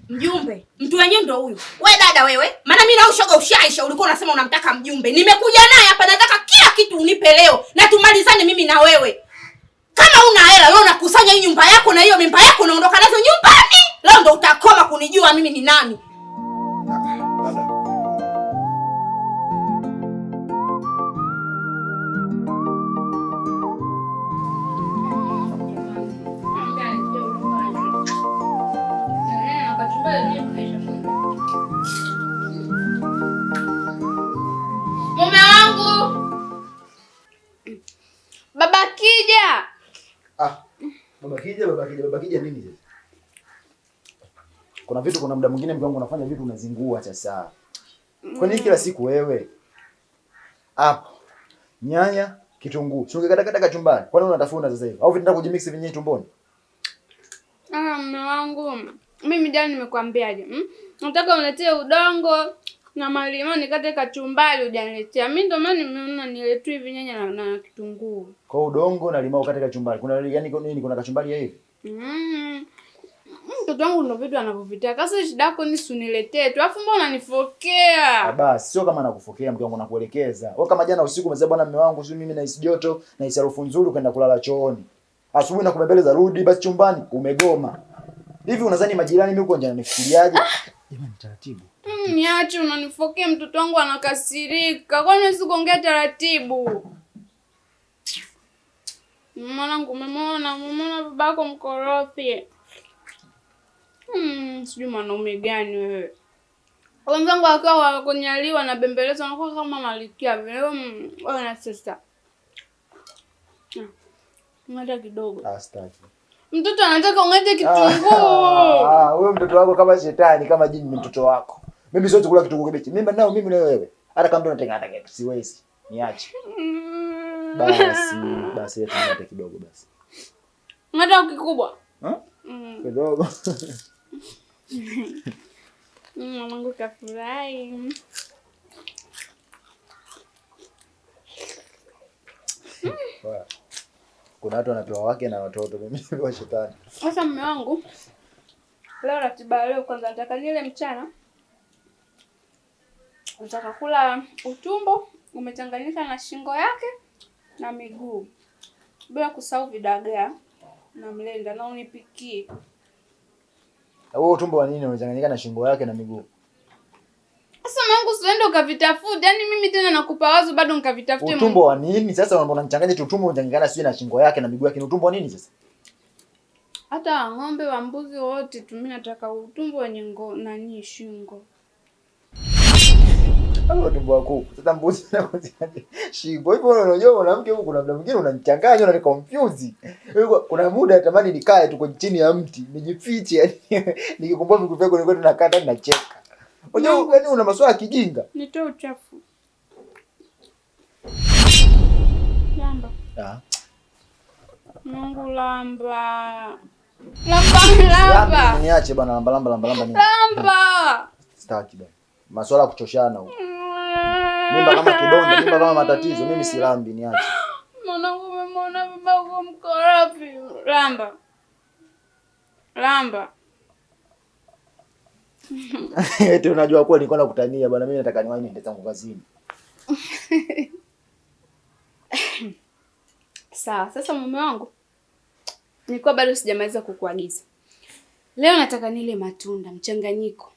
Mjumbe, mtu wenyewe ndio huyu. Wewe dada wewe, maana mimi na ushoga ushaisha, ulikuwa unasema unamtaka mjumbe. Nimekuja naye hapa, nataka kila kitu unipe leo na tumalizane mimi na wewe. Kama una hela leo unakusanya hii nyumba yako na hiyo mimba yako unaondoka nazo nyumbani. Leo ndo utakoma kunijua mimi ni nani. Mume wangu. Baba kija. Baba kija nini sasa? Kuna muda mwingine mke wangu unafanya vitu unazingua sasa. Kwa nini kila siku wewe? Hapo. Nyanya, kitunguu. Si ungekata kachumbari. Kwa nini unatafuna sasa hivi? Au vitaka kujimix vyenyewe tumboni? Mume wangu. Mimi jana nimekuambiaje? Nataka uniletee udongo na malimao nikate kachumbari hujaniletea. Mimi ndio maana nimeona niletee hivi nyanya na kitunguu. Kwa udongo na limao kate kachumbari. Kuna yani nini kuna kachumbari ya hivi? Mtoto wangu ndio vitu anavyovitaka. Sasa shida yako ni uniletee tu. Alafu mbona unanifokea? Basi sio kama nakufokea mke wangu nakuelekeza. Wewe kama jana usiku umesema bwana mume wangu sio mimi nahisi joto na hisi harufu nzuri kwenda kulala chooni. Asubuhi nakubembeleza rudi basi chumbani umegoma. Hivi unadhani majirani mimi uko nje ananifikiriaje? Jamani taratibu. Niache unanifokea mtoto wangu anakasirika. Kwa nini usikuongea taratibu? Mwanangu umemwona babako mkorofi. Sijui mwanaume gani wewe. Wenzangu akawa wakonyaliwa na bembeleza wanakuwa kama malikia vile. Wewe na sister. Ngata kidogo. Astaki. Mtoto anataka ungate kitunguu. Wewe mtoto wako kama shetani kama jini ni mtoto wako. Mimi siwezi kula kitunguu kibichi. Mimi na wewe. Hata kama unatengana kitu siwezi. Niache. Basi yetu ngate kidogo basi. Ngata kikubwa. Kidogo. Mamangu kafurahi. Kuna watu wanapewa wake na watoto, mimi ni wa shetani. Sasa mume wangu, leo ratiba leo kwanza nataka nile mchana. Nataka kula utumbo umechanganyika na shingo yake na miguu. Bila kusahau vidagaa na mlenda na unipikie. Wewe utumbo wa nini umechanganyika na shingo yake na miguu? Sasa mangu usiende ukavitafute. Yaani mimi tena nakupa wazo bado nikavitafute. Utumbo wa nini? Sasa unachanganya utumbo unachanganyana sio na shingo yake na miguu yake. Ni utumbo wa nini sasa? Hata ng'ombe wa mbuzi wote tu mimi nataka utumbo wenye nani shingo. Hapo utumbo wa kuku. Sasa mbuzi na shingo. Hivyo unajua mwanamke huko kuna muda mwingine unanichanganya unani confuse. Kuna muda natamani nikae tu chini ya mti, nijifiche yani nikikumbuka vitu vyako nilikuwa tunakata nacheka. Unajua gani una maswala ya kijinga? Nitoe uchafu. Lamba. Mungu lamba. Lamba. Niache bwana lamba nini? Lamba. Sitaki bwana. Maswala ya kuchoshana huko. Mimba kama kidonda, mimba kama matatizo, mimi si lambi niache. Mwanangu umemwona babako mkorofi. Lamba. Eti unajua kwa nilikuwa nakutania bwana mimi nataka niwahi niende zangu kazini. Sawa, sasa mume wangu. Nilikuwa bado sijamaliza kukuagiza. Leo nataka nile matunda mchanganyiko.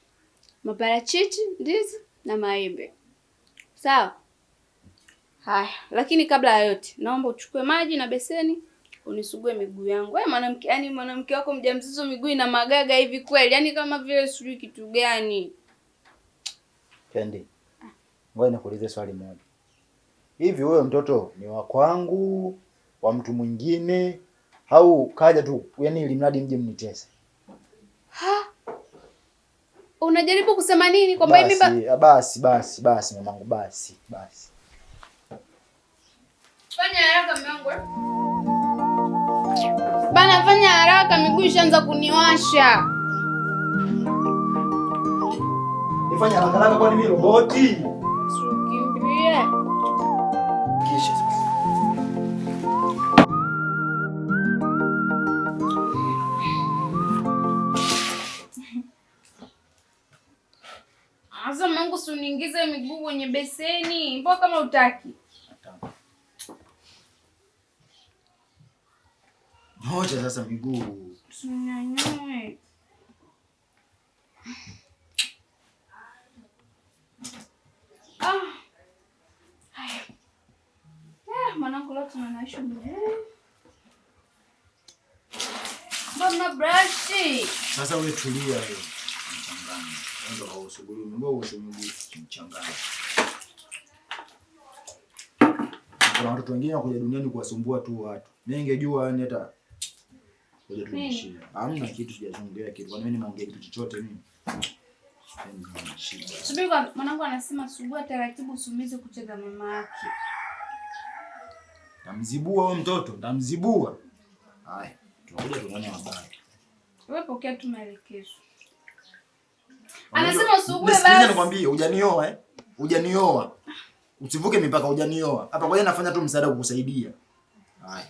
Maparachichi, ndizi na maembe. Sawa? Haya, lakini kabla ya yote, naomba uchukue maji na beseni unisugue miguu yangu. Wewe mwanamke, yani mwanamke wako mjamzito miguu ina magaga hivi kweli? Yaani kama vile sijui kitu gani. Kendi. Ngoja nikuulize swali moja. Hivi wewe mtoto ni wa kwangu, wa mtu mwingine au kaja tu yani ili mradi mje mnitese? Unajaribu kusema nini kwamba mimi basi mamangu basi. Fanya haraka mwanangu. Bana fanya haraka miguu ishaanza kuniwasha. Nifanye haraka kwani mimi roboti? Usikimbie. Kisha si uniingize miguu kwenye beseni. Mbona kama utaki? Moja sasa miguu. Usinyanyue. Haya. Mwanangu leo tunanaisha mguu. Mbona brush? Sasa wewe tulia wewe. Mchanganya. Ndio hausubiri mguu mchanganya. Kuna watu wengine wanakuja duniani kuwasumbua tu watu. Mimi ningejua yani hata kuja tunishia. Hamna kitu sijazungumzia kitu. Kwa nini nimeongea kitu chochote mimi? Subiri mwanangu anasema sugua taratibu usumize kucheza mama yake. Tamzibua huyo mtoto, tamzibua. Haya, tunakuja tunaona mabaya. Wewe pokea tu maelekezo. Anasema usugue basi. Nisikize nikwambie, hujanioa Hujanioa. Usivuke mipaka, hujanioa. Hapa kwa nini nafanya tu msaada kukusaidia? Haya.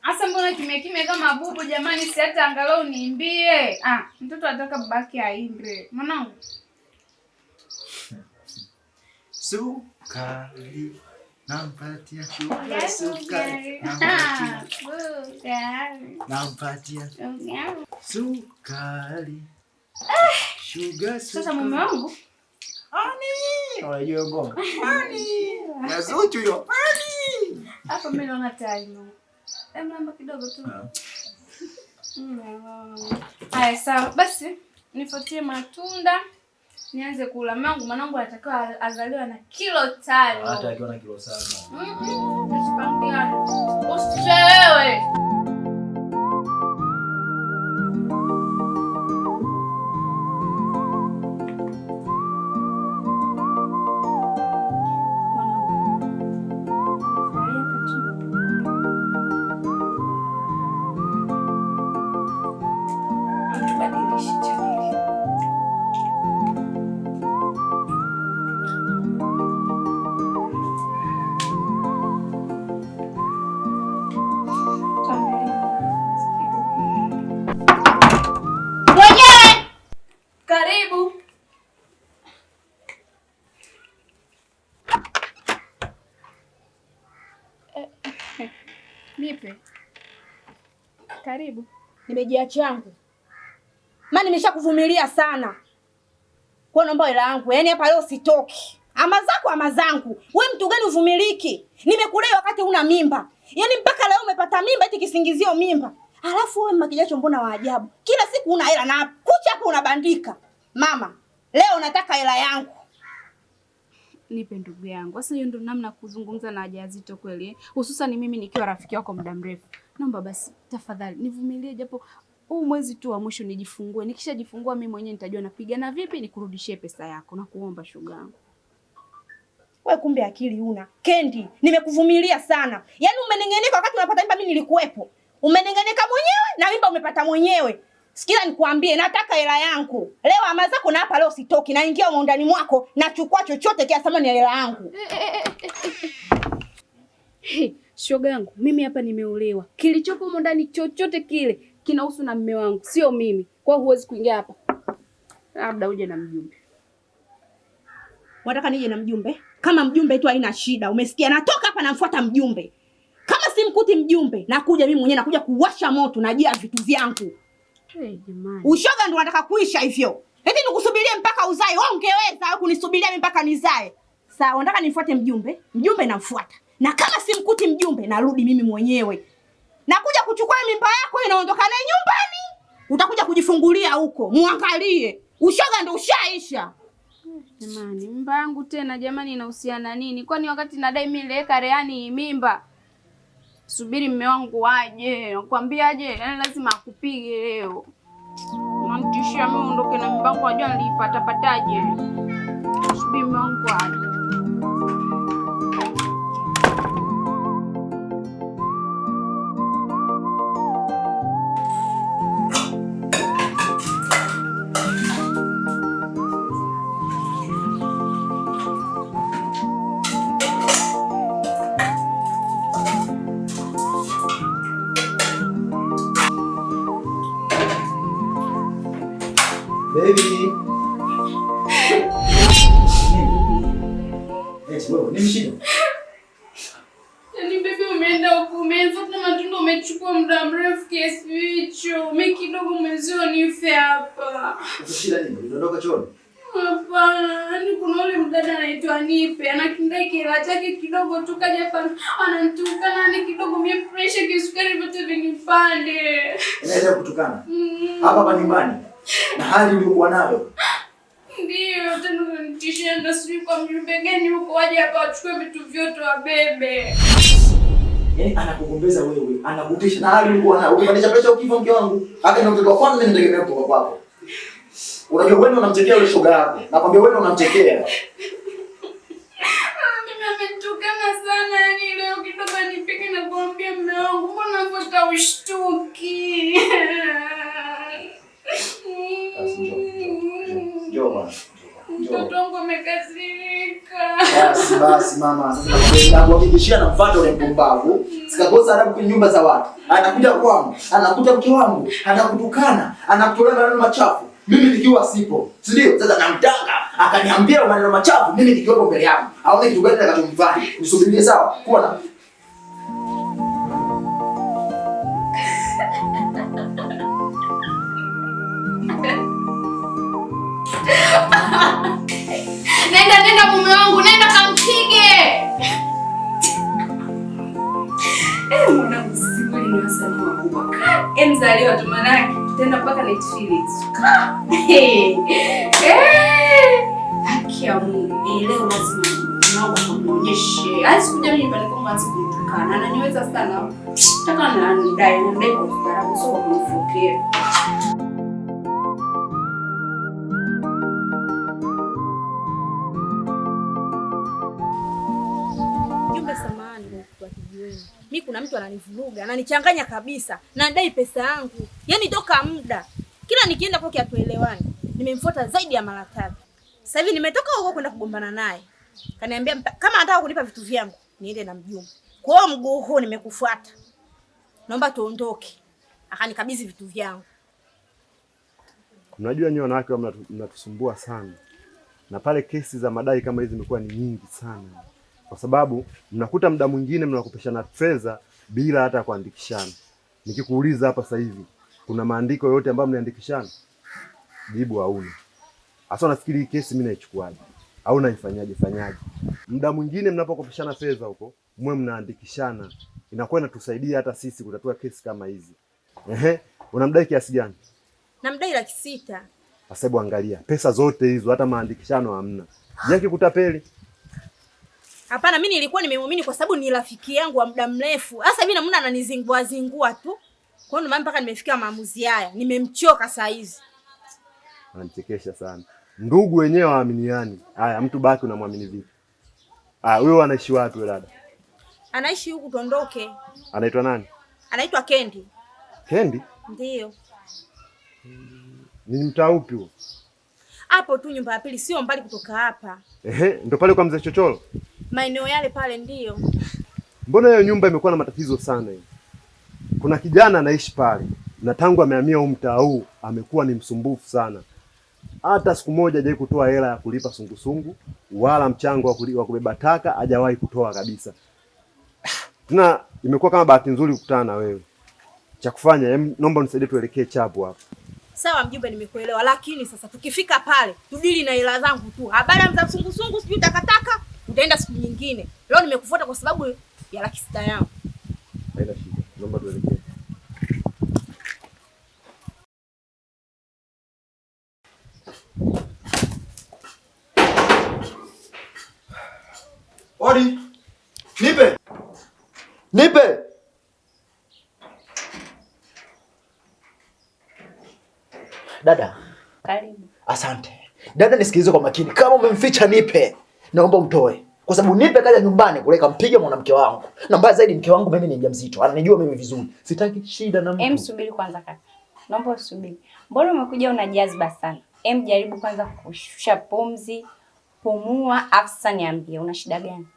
Asa mbona kimya kama bubu jamani, si hata angalau niimbie. Mtoto anataka babake aimbe. Mwanangu. Sukari. Nampatia sukari. Nampatia sukari. Sugar. Sasa mume wangu. Unajua ngoma? Ya Zuchu hiyo. Hapa mimi naona time. Mlamba kidogo tu. Haya sawa. Basi nifuatie matunda. Nianze kula. Mwanangu anatakiwa azaliwe na kilo 5. Hata akiwa na kilo 7. Usipangiane. Usichelewe. Karibu. Nipe. Karibu. Nimejia changu. Maana nimeshakuvumilia sana. Kwa naomba hela yangu. Yaani hapa leo sitoki. Ama zako ama zangu. Wewe mtu gani uvumiliki? Nimekulea wakati una mimba. Yaani mpaka leo umepata mimba eti kisingizio mimba. Alafu wewe makijacho mbona wa ajabu? Kila siku una hela na kucha hapo unabandika. Mama, leo nataka hela yangu. Nipe ndugu yangu. Sasa hiyo ndio namna kuzungumza na wajawazito kweli. Hususan mimi nikiwa rafiki yako muda mrefu. Naomba basi tafadhali nivumilie japo huu mwezi tu wa mwisho nijifungue. Nikishajifungua mimi mwenyewe nitajua napigana vipi nikurudishie pesa yako. Nakuomba shoga yangu. Wewe kumbe akili una. Kendi, nimekuvumilia sana. Yaani umenengeneka wakati unapata mimba mimi nilikuwepo. Umenengeneka mwenyewe na mimba umepata mwenyewe. Sikia nikwambie, nataka hela yangu. Leo ama zako na hapa leo sitoki. Naingia ndani mwako nachukua chochote kia thamani ya hela yangu. Shoga yangu, mimi hapa nimeolewa. Kilichopo huko ndani chochote kile kinahusu na mume wangu, sio mimi. Kwa hiyo huwezi kuingia hapa. Labda uje na mjumbe. Wataka nije na mjumbe? Kama mjumbe tu haina shida. Umesikia? Natoka hapa namfuata mjumbe. Kama simkuti mjumbe, nakuja mimi mwenyewe nakuja kuwasha moto najia vitu vyangu. Jamani. Ushoga ndo nataka kuisha hivyo. Eti nikusubirie mpaka uzae. Wewe ungeweza au kunisubiria mimi mpaka nizae? Sawa, nataka nifuate mjumbe. Mjumbe namfuata. Na kama simkuti mjumbe narudi mimi mwenyewe. Nakuja kuchukua mimba yako inaondoka naye nyumbani. Utakuja kujifungulia huko. Muangalie. Ushoga ndo ushaisha. Jamani, mimba yangu tena jamani inahusiana nini? Kwani wakati nadai mimi nileweka rehani mimba? Subiri mume wangu aje. Nakwambia aje, yani lazima akupige leo. Unanitishia mimi ondoke na mimba yangu ajua nilipata pataje. Subiri mume wangu aje. Baby. Eti wewe ni shida? Yaani baby umeenda huko umefuata matunda umechukua muda mrefu kiasi hicho. Mimi kidogo mwenzio nife hapa. Shida nini? Unadondoka chooni? Hapana, ni kuna yule mdada anaitwa Nipe, anakindai kila chake kidogo tu kaja hapa ananitukana ni kidogo mimi pressure kisukari vyote vinipande. Inaenda kutukana? Hapa nyumbani. Na hali uliokuwa nayo. Ndio, tena unanitishia na sijui kwa mjumbe gani huko waje hapa wachukue vitu vyote wabebe. Yaani anakugombeza wewe, anakutisha na hali ulikuwa nayo. Ukipandisha pressure ukifa mke wangu, hata ndio mtoto kwanza mimi nitegemea kutoka kwako. Unajua wewe unamchekea yule shoga yako. Nakwambia wewe unamchekea. Mimi ametukana sana yani leo kidogo nipige na kuambia mume wangu mbona unapata ushtuki. Njoo bwana. Mtoto wangu amekasirika. Basi mama, sasa nakuhakikishia namfuata ule mpumbavu. Sikakosa adabu kwenye nyumba za watu. Anakuja kwangu, anakuta mke wangu, anakutukana, anakutolea maneno machafu. Mimi nikiwa sipo. Si ndio? Sasa namtaka akaniambia maneno machafu mimi nikiwa mbele yangu. Aone kitu gani atakachomfanya. Nisubirie sawa? Kuona. Nenda mume wangu, nenda kampige. Mwanangu sikuwa ni wasanii wakubwa. Mzaliwa tu manake tena mpaka Netflix. Haki ya Mungu. Leo lazima naomba kumuonyeshe. Hasi kuja mimi nyumbani kwangu anze kunitukana. Ananiweza sana. Nataka nidai kwa sababu sio kumfukia. Mimi kuna mtu ananivuruga, ananichanganya kabisa. Na ndai pesa yangu. Yaani toka muda. Kila nikienda kwake atuelewani. Nimemfuata zaidi ya mara 3. Sasa hivi nimetoka huko kwenda kugombana naye. Kaniambia kama anataka kunipa vitu vyangu, niende na mjumbe. Kwa hiyo mguu huu nimekufuata. Naomba tuondoke. Akanikabidhi vitu vyangu. Unajua nyinyi wanawake mnatusumbua sana. Na pale kesi za madai kama hizi zimekuwa ni nyingi sana. Kwa sababu mnakuta muda mwingine mnakopeshana fedha bila hata kuandikishana. Nikikuuliza hapa sasa hivi, kuna maandiko yote ambayo mnaandikishana? Jibu hauna. Hasa unafikiri hii kesi mimi naichukuaje? Au naifanyaje? Muda mwingine mnapokopeshana fedha huko, mwe mnaandikishana. Inakuwa inatusaidia hata sisi kutatua kesi kama hizi. Unamdai kiasi gani? Namdai 600,000. Sasa hebu angalia, pesa zote hizo hata maandikishano hamna. Je, kutapeli? Hapana, mimi nilikuwa nimemwamini kwa sababu ni rafiki yangu wa muda mrefu. Sasa hivi namuona ananizingua tu. Kwa hiyo mpaka nimefikia maamuzi haya. Nimemchoka saa hizi. Anachekesha sana. Ndugu wenyewe waaminiani. Haya, mtu baki unamwamini vipi? Huyo anaishi wapi wewe dada? Anaishi huku Tondoke. Anaitwa nani? Anaitwa Kendi. Kendi? Ndio. Ni mtaa upi huo? Hapo tu nyumba ya pili, sio mbali kutoka hapa. Ndio pale kwa mzee Chocholo? Maeneo yale pale ndio. Mbona hiyo nyumba imekuwa na matatizo sana hivi? Kuna kijana anaishi pale na tangu amehamia huu mtaa huu amekuwa ni msumbufu sana. Hata siku moja hajawahi kutoa hela ya kulipa sungusungu wala mchango wa kubeba taka hajawahi kutoa kabisa. Tuna imekuwa kama bahati nzuri kukutana na wewe. Cha kufanya, naomba unisaidie tuelekee chapu hapa. Sawa mjumbe, nimekuelewa, lakini sasa tukifika pale tudili na hela zangu tu. Habari za sungusungu sijui takataka utaenda siku nyingine. Leo nimekufuata kwa sababu ya 600,000 yangu. Haina shida. Naomba tuelekee. Odi. Nipe. Dada. Karibu. Asante. Dada, nisikilize kwa makini. Kama umemficha Nipe, naomba umtoe. Kwa sababu Nipe kaja nyumbani kule kampiga mwanamke wangu. Na mbaya zaidi mke wangu mimi ni mjamzito. Ananijua mimi vizuri. Sitaki shida na mtu. Subiri kwanza kaka. Naomba usubiri. Mbona umekuja una jazba sana? Jaribu kwanza kushusha pumzi, pumua, afsa niambie una shida gani?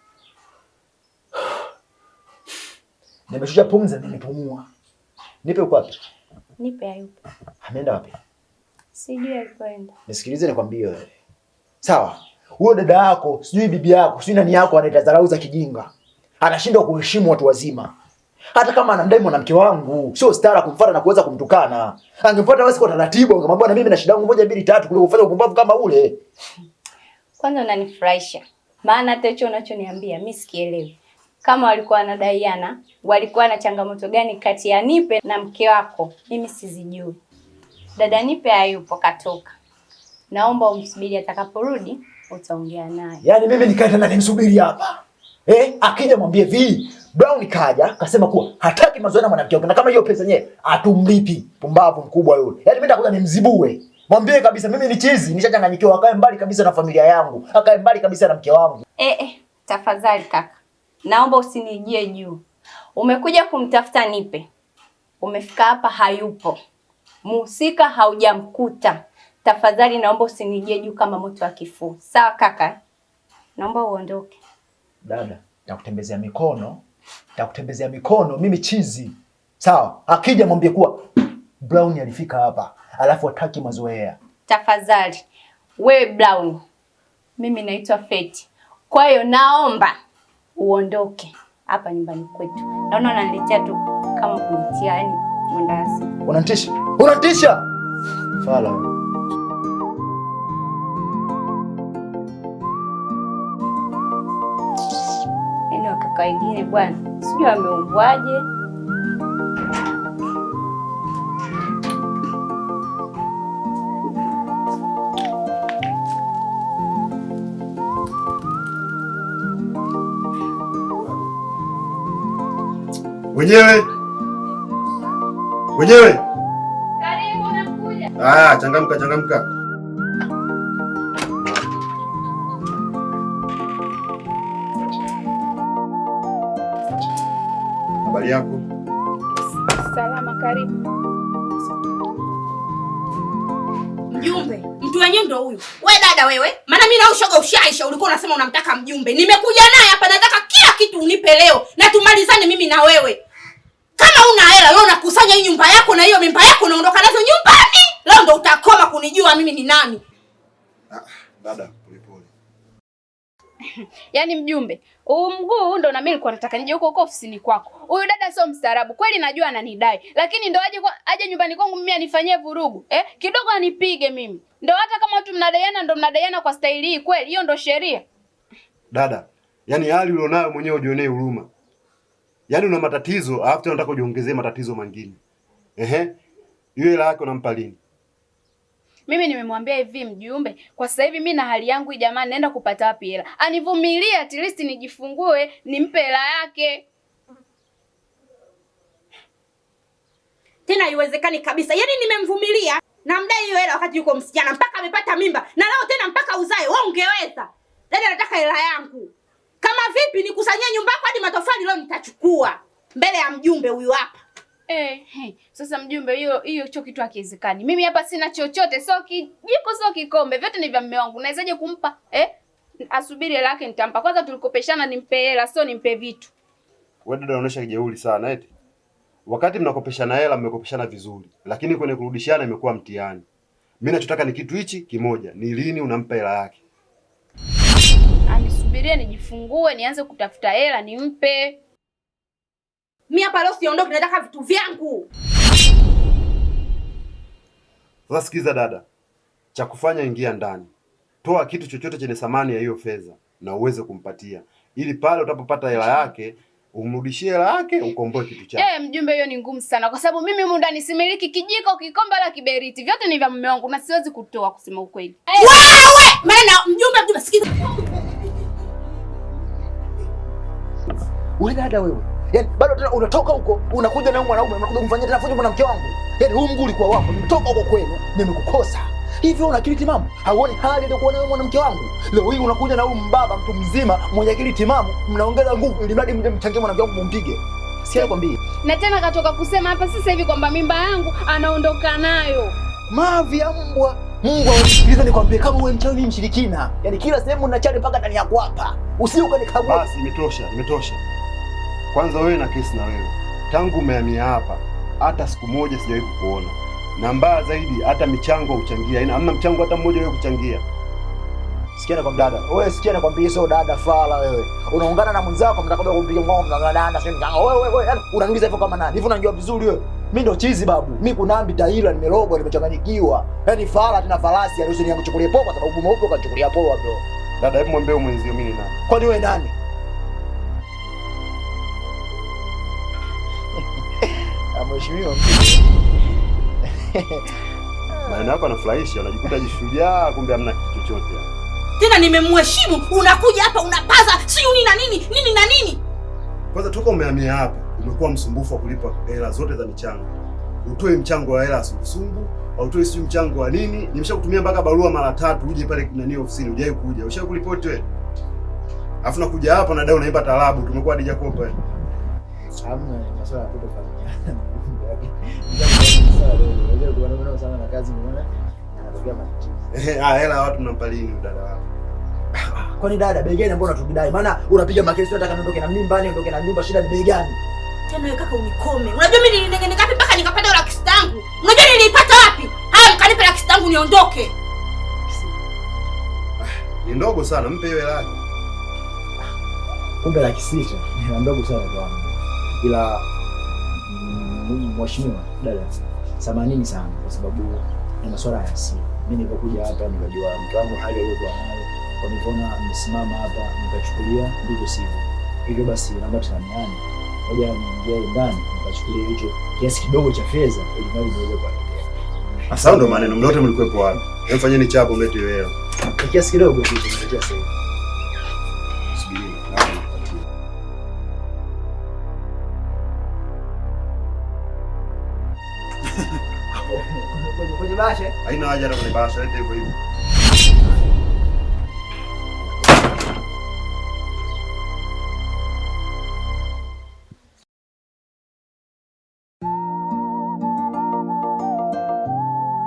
Nimeshusha pumzi na nimepumua. Nipe uko wapi? Nipe hayupo. Ameenda wapi? Sijui alipoenda. Nisikilize nikwambie wewe. Sawa. huyo dada yako, sijui bibi yako, sijui nani yako anaita dharau za kijinga. Anashindwa kuheshimu watu wazima. Hata kama anamdai mwanamke wangu, sio stara kumfuata na kuweza kumtukana. Angefuata basi kwa taratibu, angemwambia na mimi na shida yangu 1 2 3 kuliko kufanya upumbavu kama ule. Kwanza unanifurahisha. Maana hata hicho unachoniambia mimi sikielewi. Kama walikuwa wanadaiana, walikuwa na changamoto gani kati ya Nipe na mke wako? Mimi sizijui. Dada Nipe hayupo, katoka. Naomba umsubiri, atakaporudi utaongea naye. Yaani mimi nikae tena nimsubiri hapa. Akija mwambie vi, Brown kaja kasema kuwa hataki mazoea na mwanamke wake na kama hiyo pesa yenyewe atumlipi. Pumbavu mkubwa yule. Yaani mimi nitakuja nimzibue. Mwambie kabisa mimi ni chizi, nishachanganyikiwa, akae mbali kabisa na familia yangu, akae mbali kabisa na mke wangu. Tafadhali kaka. Naomba usinijie juu. Umekuja kumtafuta Nipe. Umefika hapa hayupo. Mhusika haujamkuta. Tafadhali naomba usinijie juu kama moto wa kifuu. Sawa kaka? Naomba uondoke. Dada, nitakutembezea mikono mimi chizi. Sawa? Akija mwambie kuwa Brown alifika hapa, alafu hataki mazoea. Tafadhali. Wewe Brown. Mimi naitwa Feti. Kwa hiyo naomba uondoke hapa nyumbani kwetu. Naona unaniletea tu kama kunitia yani mwandasi. Unanitisha? Unanitisha? Fala. Yaani wakaka wengine bwana, sijui wameumbwaje. Wenyewe. Karibu nakuja. Changamka. Habari yako? Salama, karibu. Mjumbe, mtu wenyewe ndio huyu. Wewe dada wewe, maana mimi na ushoga ushaisha, ulikuwa unasema unamtaka mjumbe. Nimekuja naye hapa, nataka kila kitu unipe leo na tumalizane mimi na wewe. Kama una hela leo unakusanya hii nyumba yako na hiyo mimba yako unaondoka nazo nyumbani. Leo ndo utakoma kunijua mimi ni nani. Dada, polepole. Yaani mjumbe, mguu ndo na mimi nilikuwa nataka nije huko ofisini kwako. Huyu dada sio mstaarabu. Kweli najua ananidai, lakini ndo aje nyumbani kwangu mimi anifanyie vurugu. Kidogo anipige mimi. Ndo hata kama watu mnadaiana ndo mnadaiana kwa staili hii kweli? Hiyo ndo sheria. Dada, yaani hali ulionayo mwenyewe ujionee huruma. Yaani una matatizo, alafu unataka ujiongezee matatizo mengine. Hiyo hela yako unampa lini? Mimi nimemwambia hivi mjumbe, kwa sasa hivi mimi na hali yangu jamani, naenda kupata wapi hela? Anivumilie at least nijifungue, nimpe hela yake. Tena haiwezekani kabisa. Yaani nimemvumilia na mdai hiyo hela wakati yuko msichana mpaka amepata mimba. Na leo tena mpaka uzae. Wewe ungeweza. Dada nataka hela yangu. Kama vipi nikusanyie nyumba yako hadi matofali leo nitachukua. Mbele ya mjumbe huyu hapa. Sasa mjumbe, hiyo kitu hakiwezekani. Mimi hapa sina chochote, sio kijiko, sio kikombe, vyote ni vya mume wangu. Nawezaje kumpa? Asubiri hela yake nitampa. Kwanza tulikopeshana nimpe hela, sio nimpe vitu. Wewe dada unaonyesha kijeuri sana eti. Wakati mnakopeshana hela mmekopeshana vizuri, lakini kwenye kurudishana imekuwa mtihani. Mimi nachotaka ni kitu hichi kimoja, ni lini unampa hela yake. Anisubirie nijifungue, nianze kutafuta hela nimpe. Mimi hapa leo siondoke, nataka vitu vyangu. Sasa sikiza dada. Cha kufanya, ingia ndani. Toa kitu chochote chenye thamani ya hiyo fedha na uweze kumpatia. Ili pale utapopata hela yake, umrudishie hela yake, ukomboe kitu chake. Mjumbe, hiyo ni ngumu sana kwa sababu mimi humu ndani similiki kijiko, kikombe la kiberiti. Vyote ni vya mume wangu na siwezi kutoa kusema ukweli. Wewe, maana mjumbe sikiza. Wewe dada wewe. Yaani bado tena unatoka huko, unakuja na mwanaume, unakuja kumfanyia tena fujo mwanamke wangu. Yaani huu mguu ulikuwa wako, nimetoka huko kwenu, nimekukosa. Hivyo una akili timamu? Hauoni hali iliyokuwa nayo mwanamke wangu? Leo hii unakuja na huyu mbaba mtu mzima mwenye akili timamu, mnaongeza nguvu ili mradi mchangie mwanamke wangu mumpige. Sikia kwambie. Na tena katoka kusema hapa sasa hivi kwamba mimba yangu anaondoka nayo. Mavi ya mbwa. Mungu anisikilize nikwambie, kama wewe mchawi ni mshirikina. Yaani kila sehemu unachali mpaka ndani yako hapa. Usije ukanikagua. Basi imetosha. Kwanza wewe na kesi na wewe. Tangu umehamia hapa, hata siku moja sijawahi kukuona. Na mbaya zaidi, hata michango uchangia. Hamna mchango hata mmoja wewe kuchangia. Sikia nakwambia dada. Wewe sikia nakwambia hizo dada fala wewe. Unaungana na mwenzako mnakwambia kumpiga ngoma na dada sio mjanga. Wewe yaani unaniuliza hivyo kama nani? Hivi unanijua vizuri wewe. Mimi ndo chizi babu. Mimi kunambi taila nimerogwa nimechanganyikiwa. Yaani fala tena falasi yani usinianguchukulie poa kwa sababu mweupe ukachukulia poa bro. Dada, hebu mwambie mwenzio mimi ni nani? Kwani wewe nani? Mheshimiwa. Maneno yako yanafurahisha, unajikuta jishujaa kumbe hamna kitu chochote. Tena nimemheshimu, unakuja hapa unapaza si nini na nini? Kwanza toka umehamia hapa, umekuwa msumbufu wa kulipa hela zote za michango. Utoe mchango wa hela sungusungu, au utoe si mchango wa nini? Nimeshakutumia mpaka barua mara 3 uje pale nani ofisini, hujai kuja. Ushakuripoti wewe? Alafu nakuja hapa na dai unaimba taarabu, tumekuwa hadi Jacob wewe. Hamna masuala ya kutoka. Hela watu mnampa lini dada wako? Kwani dada bei gani ambayo unatudai? Maana unapiga makesi unataka niondoke na mimba, niondoke na nyumba, shida ni bei gani? Tena wewe kaka unikome. Unajua mimi nilineng'eneka wapi mpaka nikapata laki yangu? Unajua nilipata wapi? Haya mkanipe laki yangu niondoke. Ni ndogo sana, mpe hiyo hela yake. Kumbe laki 6 ni ndogo sana kwangu. Ila mheshimiwa dada, samanini sana kwa sababu ni masuala ya asili. Mimi nilipokuja hapa nikajua mke wangu hali aliyokuwa nayo, kwa nilipoona amesimama hapa nikachukulia ndivyo sivyo. Hivyo basi naomba tusameane. Ngoja niingie ndani nikachukulia hicho kiasi kidogo cha fedha ili mali niweze kuendelea. Sasa ndo maneno mlote mlikuwepo wapi? Hebu fanyeni chapo mlete hiyo hela. Kiasi kidogo tu tunaletea sasa. Subiri. Kwenye bashe? Haina haja na kwenye basha, lete hivyo hivyo.